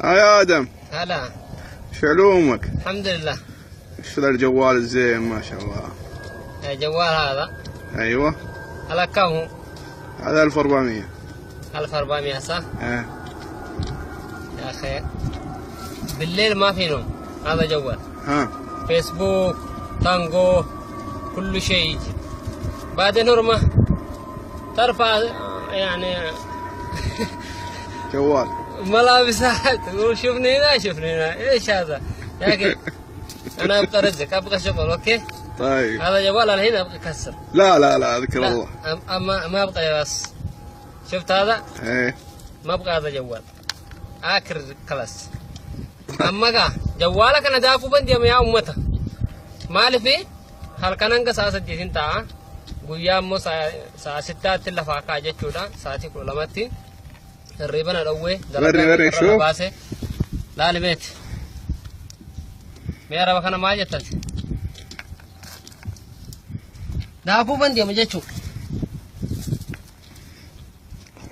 يا آدم، هلا. شو علومك؟ الحمد لله. شو ذا الجوال الزين ما شاء الله؟ الجوال هذا ايوه. على كم هو؟ هذا 1400. 1400 صح؟ ايه يا أخي بالليل ما في نوم. هذا جوال ها فيسبوك تانجو كل شيء يجي. بعدين نرمى ترفع يعني جوال ملابسات تقول شوفني هنا شوفني هنا. ايش هذا يا أخي؟ أنا أبغى رزق أبغى شغل. أوكي طيب. هذا جوال أنا هنا أبغى أكسر. لا ذكر لا الله. أما ما أبغى بس. شفت هذا؟ ايه ما أبغى هذا جوال آخر كلاس. أما كا جوالك أنا دافو بندي يا أمته مالي في هل كان أنك ساسة جيسين تا قويا مو ساسة تلا فاكا جتشودا ساتي كل لمتي الريبان الأول وري شو باسه لا لبيت ميرا بكنا ما جتت دافو بندي ما جتشو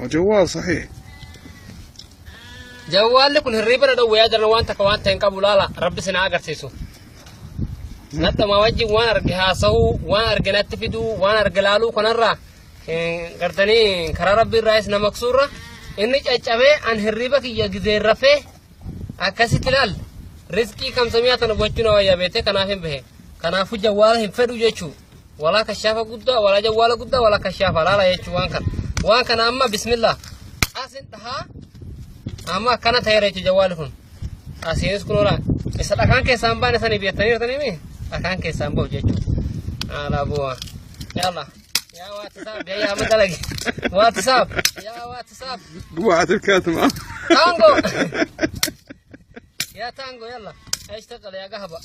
وجوال صحيح. جوال لكن الريبان الأول يا جرنا وانت كوان تنكا بولالا ربي سنا أقرسيسو نتا ما وجه وانا ارجها سو وانا ارجنات فيدو وانا ارجلالو كنرا قرتني كرا ربي الرئيس نمكسورة إني أجابه عن هربك يا جزير رفه أكاسي تلال رزقي كم سمية تنبوتشنا ويا بيته كنافين به كنافو جواله فدو يجوا ولا كشافة قدّا ولا جواله قدّا ولا كشافة لا يجوا وان كان أما بسم الله أسنتها أما كانت هي ريت جوالهم أسينس كنورا إسلا كان كسامبان ثاني بيتني مي أكان كسامبو جيتشو على بوا يلا يا واتساب يا مدلقي واتساب يا واتساب قوات الكاتمة تانجو يا تانجو يلا اشتغل يا قهبة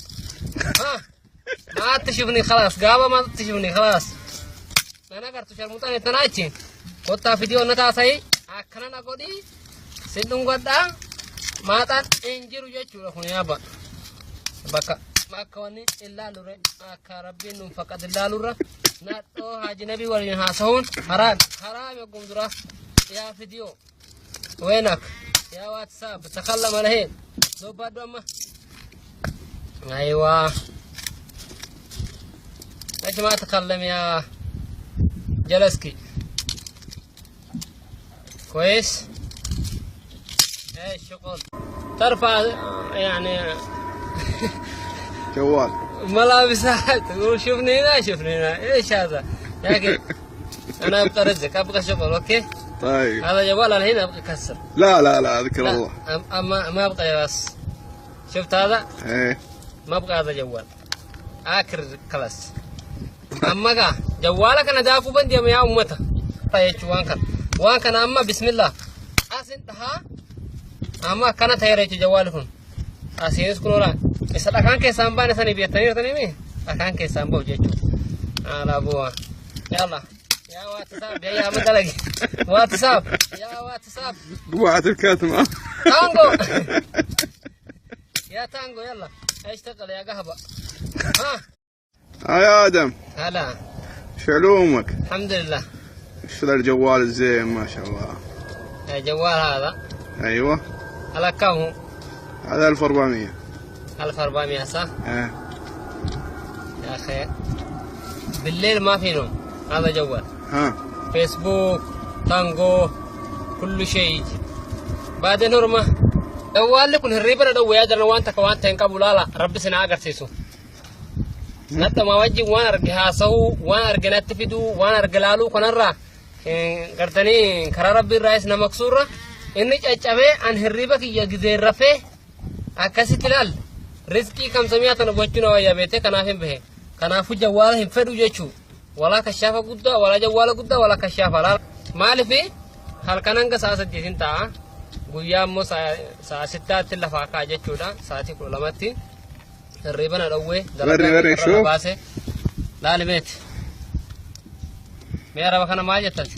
ها ما تشوفني خلاص قهبة ما تشوفني خلاص أنا قرت شرموتان يتناجي قلت فيديو نتاسي أكنا نقولي سيدون قدا ما تان إنجيرو جيتشو لكم يا با بكا ما كوني إلا لوري ما كربي نم فقط إلا لورا ناتو هاجي نبي ولين هاسون حرام يقوم درا يا فيديو وينك يا واتساب تكلم عليه دو بعد ما أيوة ليش ما تكلم يا جلسكي كويس ايش شغل ترفع يعني جوال ملابسات تقول شوفني هنا شوفني هنا. ايش هذا يا أخي؟ أنا أبغى رزق أبغى شغل. أوكي طيب. هذا جوال أنا هنا أبغى أكسر. لا ذكر لا الله. أما ما أبغى بس. شفت هذا؟ ايه ما أبغى هذا جوال آخر كلاس. أما كا جوالك أنا دافو بندي يا أمته طيب وان كان أما بسم الله أسنتها أما كانت هي ريت جوالهم أسينس كنورا إسلا كان كسامبان ثاني بيتني مي أكان كسامبو جيتشو على بوا يلا يا واتساب يا مدلقي واتساب يا واتساب قوات الكاتمة تانجو يا تانجو يلا اشتغل يا قهبة ها يا آدم، هلا. شو علومك؟ الحمد لله. شو ذا الجوال الزين ما شاء الله؟ الجوال هذا ايوه. على كم هو؟ هذا 1400. 1400 صح؟ ايه يا أخي بالليل ما في نوم. هذا جوال ها فيسبوك تانجو كل شيء يجي. بعدين نرمى جوال لكن الريبان الأول يا جرنا وانت كوان تنكا بولالا ربي سنا أقرسيسو نتا ما وجه وانا ارجها سو وانا ارجنات فيدو وانا ارجلالو كنرا قرتني كرا ربي الرئيس نمكسورة إني أجابه عن هربك يا جزير رفه أكاسي تلال رزقي كم سمية تنبوتشنا ويا بيته كنافين به كنافو جواله فدو يجوا ولا كشافة قدّا ولا جواله قدّا ولا كشافة لا مالي في هل كان أنك ساسة جيسين تا قويا مو ساسة تلا فاكا جتشودا ساتي كل لمتي الريبان الأول وري شو باسه لا لبيت ميرا بكنا ما جتت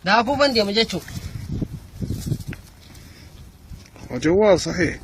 دافو بندي ما جتشو وجوال صحيح.